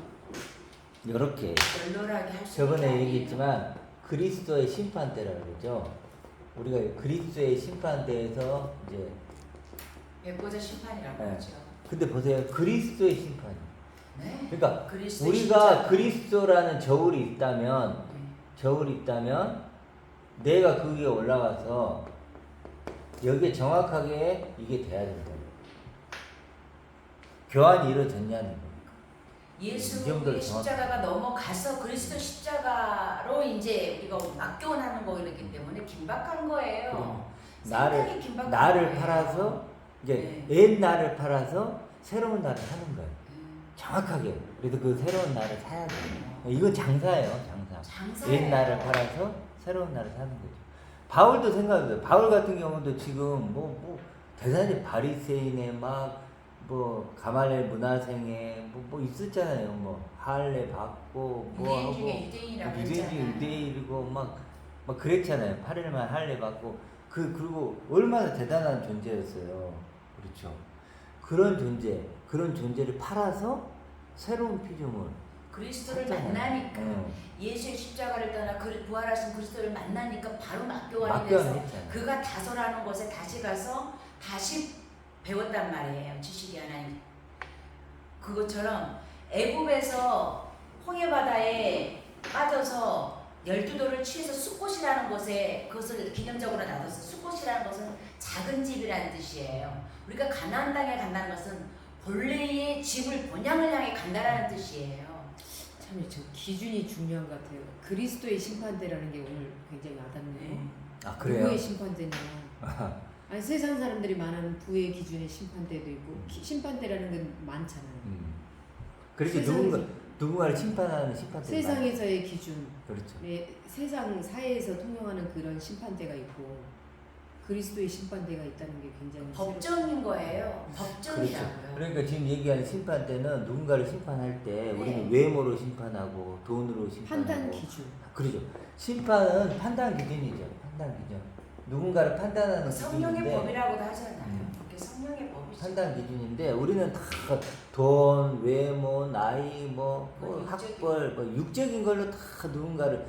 이렇게 널널하게 할 수 저번에 얘기했지만 그리스도의 심판대라고 그러죠. 우리가 그리스도의 심판대에서 이제 백보자 심판이라고 네. 하죠. 근데 보세요. 그리스도의 심판. 네. 그러니까 그리스도의 우리가 십자가. 그리스도라는 저울이 있다면 네. 내가 그 위에 올라가서 여기에 정확하게 이게 돼야 된다. 교환이 이루어졌냐는 거. 이 정도로 예수의 십자가가 넘어가서 그리스도 십자가로 이제 우리가 막교환하는 거이기 때문에 긴박한 거예요. 상당히 긴박한 나를 거예요. 팔아서 이제 네. 옛 나를 팔아서 새로운 나를 사는 거예요. 정확하게. 그래서 그 새로운 나를 사야 돼요. 이건 장사예요, 장사. 장사예요. 옛 나를 팔아서 새로운 나를 사는 거죠. 바울도 생각해요. 바울 같은 경우도 지금 뭐 대단히 바리새인에 뭐 가말레 문화생에 뭐 있었잖아요. 뭐 할례 받고 뭐 유대인 하고 중에 유대인이라고 유대인 했잖아요. 유대인이고 막 그랬잖아요. 8일만 할례 받고 그리고 얼마나 대단한 존재였어요. 그렇죠. 그런 존재를 팔아서 새로운 피조물. 그리스도를 샀잖아요. 만나니까 응. 예수의 십자가를 떠나 부활하신 그리스도를 만나니까 바로 막교환이 막교환 돼서 했잖아요. 그가 다소라는 곳에 다시 가서 다시 배웠단 말이에요. 지식이 하나님. 그것처럼 애굽에서 홍해 빠져서 12돌을 취해서 숫곳이라는 곳에 그것을 기념적으로 놔뒀어요. 숫곳이라는 것은 작은 집이라는 뜻이에요. 우리가 가나안 땅에 간다는 것은 본래의 집을 본향을 향해 간다라는 뜻이에요. 참 저 기준이 중요한 것 같아요. 그리스도의 심판대라는 게 오늘 굉장히 와닿네요. 아 그래요? 누구의 심판대냐? 아니 세상 사람들이 말하는 부의 기준의 심판대도 있고 심판대라는 건 많잖아요. 그렇게 누군가를 심판하는 심판대. 세상에서의 기준, 그렇죠. 세상 사회에서 통용하는 그런 심판대가 있고 그리스도의 심판대가 있다는 게 굉장히 법정인 거예요. 법정이라고요. 그렇죠. 그러니까 지금 얘기하는 심판대는 누군가를 심판할 때 우리는 외모로 심판하고 돈으로 심판하고 판단 기준. 그렇죠. 심판은 판단 기준이죠. 판단 기준. 누군가를 판단하는 성령의 기준인데 법이라고도 하잖아요. 그게 성령의 법이죠. 판단 기준인데 우리는 다 돈, 외모, 나이, 육적인. 학벌, 육적인 걸로 다 누군가를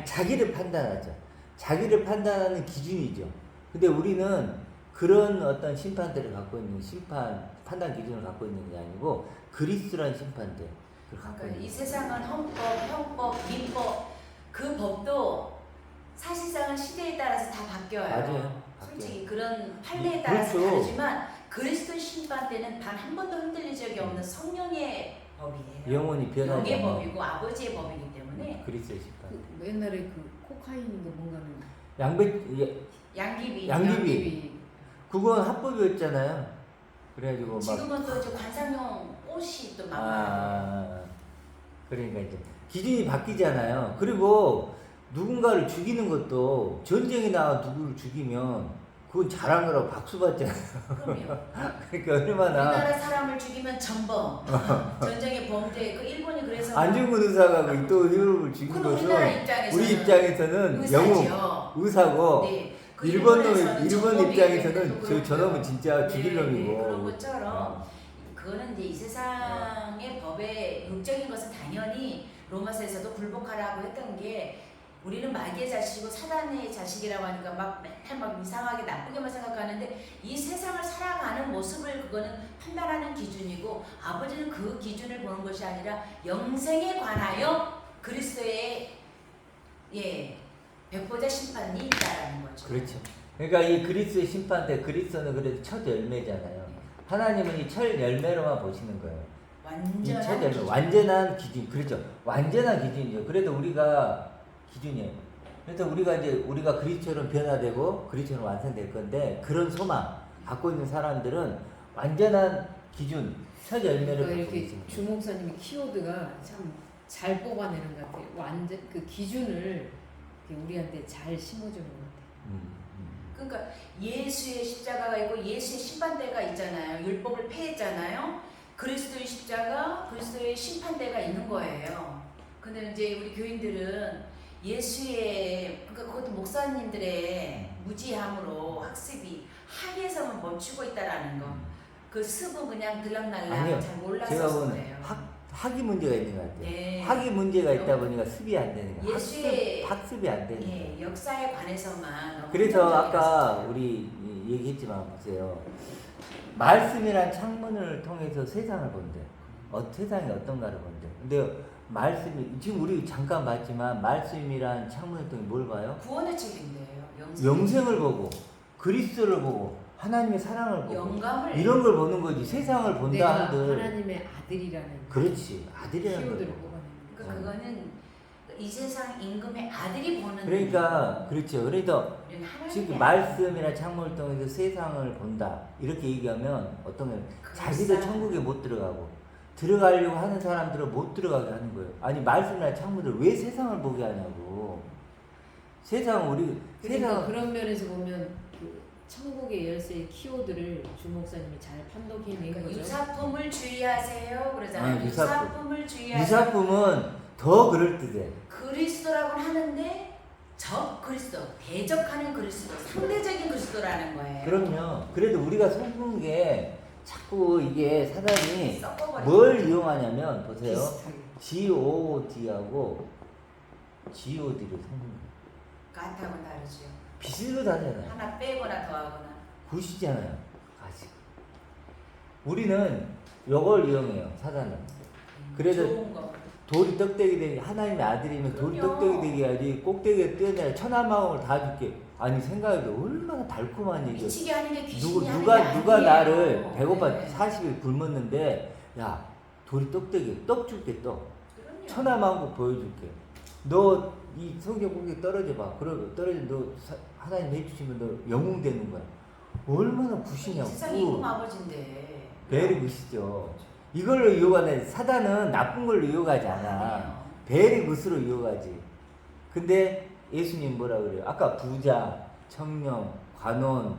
자기를 판단하죠. 자기를 판단하는 기준이죠. 근데 우리는 그런 어떤 심판대를 갖고 있는 판단 기준을 갖고 있는 게 아니고 그리스도라는 심판대. 그러니까 이 세상은 헌법, 형법, 민법 그 법도 사실상은 시대에 따라서 다 바뀌어요. 맞아요. 솔직히 그런 판례에 따라서 그렇죠. 다르지만 그리스도 심판대는 단 한 번도 흔들린 적이 없는 성령의 법이에요. 영원히 변하지 영의 않는 법이고 아버지의 법이기 때문에 그리스도의 심판. 옛날에 그 코카인인가 뭔가는 양귀비. 그건 합법이었잖아요. 그래가지고 막 지금은 또 이제 관상용 옷이 또 많아요. 그러니까 이제 기준이 바뀌잖아요. 그리고 누군가를 죽이는 것도 전쟁에 나와 누구를 죽이면 그건 잘한 거라고 박수 받잖아요. 그럼요. 그러니까 얼마나 우리나라 사람을 죽이면 전범, 전쟁의 범죄. 그 일본이 그래서 안중근 의사가 또 유럽을 죽인 그건 우리나라 것은 입장에서는 우리 입장에서는 영웅 의사고 네. 그 일본 일본에서는 입장에서는 전범이기 저놈은 진짜 네, 죽일 네, 놈이고 그런 것처럼 그거는 이제 이 세상의 법에 육적인 것은 당연히 로마서에서도 굴복하라고 했던 게 우리는 마귀의 자식이고 사단의 자식이라고 하니까 막 맨날 막 이상하게 나쁘게만 생각하는데 이 세상을 살아가는 모습을 그거는 판단하는 기준이고 아버지는 그 기준을 보는 것이 아니라 영생에 관하여 그리스도의 백보자 심판이 있다라는 거죠. 그렇죠. 그러니까 이 그리스도의 심판 때 그리스도는 그래도 첫 열매잖아요. 하나님은 이 첫 열매로만 보시는 거예요. 이 첫 열매, 완전한 기준, 그렇죠. 완전한 기준이죠. 그래도 우리가 기준이에요. 그래서 우리가 그리스도처럼 변화되고 그리스도처럼 완성될 건데 그런 소망 갖고 있는 사람들은 완전한 기준, 첫 열매를 갖고 이렇게 있습니다. 주 목사님의 키워드가 참 잘 뽑아내는 것 같아요. 완전 그 기준을 우리한테 잘 심어주는 것 같아요. 그러니까 예수의 십자가가 있고 예수의 심판대가 있잖아요. 율법을 폐했잖아요. 그리스도의 십자가, 그리스도의 심판대가 있는 거예요. 근데 이제 우리 교인들은 예수의 그러니까 그것도 목사님들의 무지함으로 학습이 학에서만 멈추고 있다라는 거. 그 습은 그냥 들락날락 아니요. 잘 몰라서 제가 쓴 보는 거예요. 학이 문제가 있는 것 같아요. 네. 학이 문제가 있다 보니까 습이 안 되는 거예요. 예수의 학습이 안 되는 거예요. 역사에 관해서만 너무 그래서 아까 긍정적이라서. 우리 얘기했지만 보세요. 말씀이란 창문을 통해서 세상을 본대. 세상이 어떤가를 본대. 근데 말씀이 지금 우리 잠깐 봤지만 말씀이란 창문을 통해 뭘 봐요? 구원의 책인데요. 영생을 보고 그리스도를 보고 하나님의 사랑을 보고 영감을 이런 걸 보는 거지. 세상을 본다 내가 한들 하나님의 아들이라는 그렇지. 아들이라는 키워드를 거죠. 뽑아내는 거. 그러니까 그거는 이 세상 임금의 아들이 보는 그러니까 그렇죠. 그래서 우리는 하나님의 지금 아들. 말씀이나 창문을 통해서 세상을 본다 이렇게 얘기하면 어떤 게 자기도 천국에 못 들어가고 들어가려고 하는 사람들은 못 들어가게 하는 거예요. 아니 말씀이나 창문을 왜 세상을 보게 하냐고. 세상 그러니까 그런 면에서 보면 그 천국의 열쇠의 키워드를 주 목사님이 잘 판독해낸 그러니까 거죠. 유사품을 주의하세요 그러잖아요. 유사품을 주의하세요. 유사품은 더 그럴듯해. 그리스도라고는 하는데 적 그리스도, 대적하는 그리스도, 상대적인 그리스도라는 거예요. 그럼요. 그래도 우리가 속는 게 자꾸 이게 사단이 섞어버리죠. 뭘 이용하냐면 보세요. 비슷하게. God하고 God를 섞는 거예요. 같하고 다르죠. 비슷하잖아요. 하나 빼거나 더하거나. 굿이잖아요. 아직. 우리는 이걸 이용해요. 사단은. 그래도 좋은 거. 돌이 떡대기 되기 하나님의 아들이면 돌이 그럼요. 떡대기 되게 해야지 꼭대기에 뛰어내려 천하 마음을 다 줄게. 아니 생각해도 얼마나 달콤한 얘기야. 미치게 하는 게 귀신이 하는 게 누가 아니에요. 나를 배고파 네. 40일 굶었는데 야 돌이 떡대기 떡 줄게 떡 그럼요. 천하 만국 보여줄게. 너 이 성경 공개 떨어져 봐. 그러고 떨어져 너 하나님 해주시면 너 영웅 되는 거야. 얼마나 굿이냐고. 세상에 이금 아버지인데. 베리 굿이죠. 이걸로 유혹하는 사단은 나쁜 걸로 유혹하지 않아. 아니에요. 베리 굿으로 유혹하지. 근데 예수님 뭐라 그래요? 아까 부자, 청년, 관원,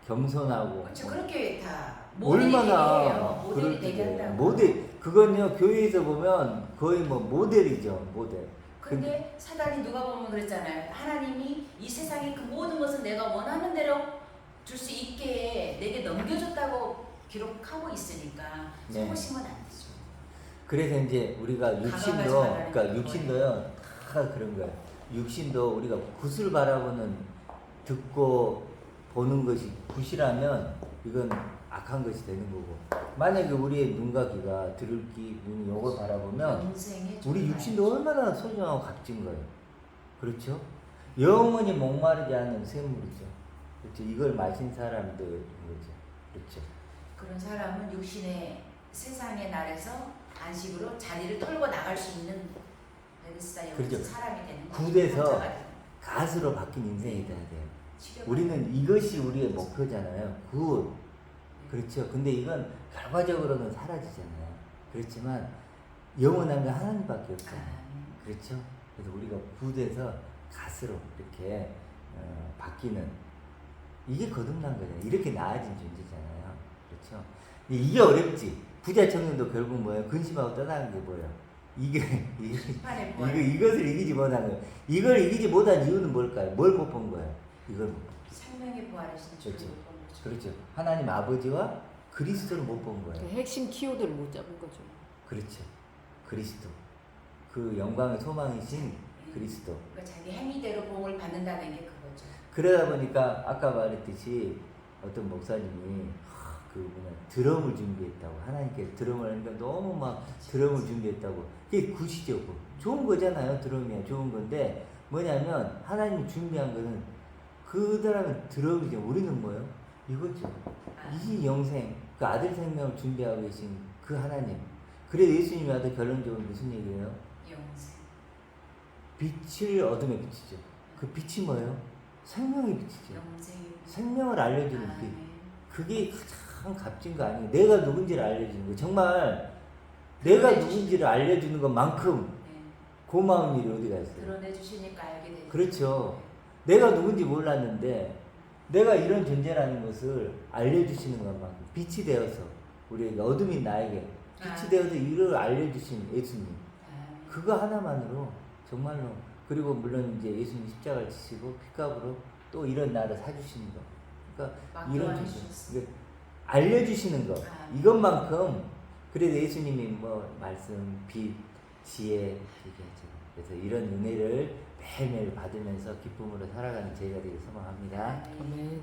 겸손하고 그렇죠. 그렇게 다 모델이 얼마나 되게 해요. 모델이 그럴 되게 때 한다고. 모델 그건요 교회에서 보면 거의 뭐 모델이죠 모델. 근데 사단이 누가 보면 그랬잖아요. 하나님이 이 세상의 그 모든 것을 내가 원하는 대로 줄 수 있게 내게 넘겨줬다고 기록하고 있으니까 네. 속으시면 안 되죠. 그래서 이제 우리가 육신도 가까이 가지 그러니까 말라는 육신도요 다 그런 거예요. 육신도 우리가 굿을 바라보는 듣고 보는 것이 굿이라면 이건 악한 것이 되는 거고 만약에 우리의 눈과 귀가 들을 귀 눈이 요걸 바라보면 영생의 우리 정말 육신도 얼마나 소중하고 값진 거예요. 그렇죠? 영원히 목마르지 않는 샘물이죠. 그렇죠? 이걸 마신 사람들인 거죠. 그렇죠? 그런 사람은 육신의 세상의 날에서 안식으로 자리를 털고 나갈 수 있는 베데스다 그렇죠. 영에서 사람이 되는 굿에서 환자가 되는 가수로 바뀐 인생이 돼야 돼요. 치료가 우리는 이것이 우리의 목표잖아요. 굿. 그렇죠. 근데 이건 결과적으로는 사라지잖아요. 그렇지만 영원한 게 하나님밖에 없잖아요. 그렇죠. 그래서 우리가 굿에서 갓으로 이렇게 바뀌는 이게 거듭난 거잖아요. 이렇게 나아진 존재잖아요. 그렇죠. 근데 이게 어렵지. 부자 청년도 결국 뭐예요? 근심하고 떠나는 게 뭐예요? 심판의 부활. 이것을 이기지 못한 거예요. 이걸 이기지 못한 이유는 뭘까요? 뭘 못 본 거예요? 이걸 못 본 거예요. 생명의 부활이신 주를 그렇죠. 못 본 거죠. 그렇죠. 하나님 아버지와 그리스도를 못 본 그 거예요. 핵심 키워드를 못 잡은 거죠. 그렇죠. 그리스도. 그 영광의 소망이신 그리스도. 그러니까 자기 행위대로 복을 받는다는 게 그거죠. 그러다 보니까 아까 말했듯이 어떤 목사님이 드럼을 준비했다고 하나님께서 드럼을 하니까 너무 막 드럼을 준비했다고 그게 굿이죠. 그거. 좋은 거잖아요. 드럼이야 좋은 건데 뭐냐면 하나님이 준비한 거는 그 사람은 드럼이죠. 우리는 뭐예요? 이거죠. 이 영생 그 아들 생명을 준비하고 계신 그 하나님. 그래 예수님이 와도 결론적으로 무슨 얘기예요? 영생. 빛을 어둠에 비치죠. 그 빛이 뭐예요? 생명의 빛이죠. 영생이. 생명을 알려주는 빛. 아멘. 그게 가장 값진 거 아니에요. 내가 누군지를 알려주는 거. 정말 내가 누군지를 알려주는 것만큼 네. 고마운 일이 어디가 있어요. 드러내 주시니까 알게 되죠. 그렇죠. 내가 누군지 몰랐는데 내가 이런 존재라는 것을 알려주시는 것만큼 빛이 되어서 우리에게 어둠인 나에게 빛이 되어서 이를 알려주신 예수님. 아멘. 그거 하나만으로 정말로 그리고 물론 이제 예수님 십자가를 지시고 핏값으로 또 이런 나를 사주시는 거. 그러니까 이런 맡겨와 존재. 주셨어. 이게 알려주시는 거. 이것만큼 그래도 예수님이 뭐 말씀, 빛, 지혜 얘기하죠. 그래서 이런 은혜를 매일매일 받으면서 기쁨으로 살아가는 저희가 되길 소망합니다. 아멘. 아멘.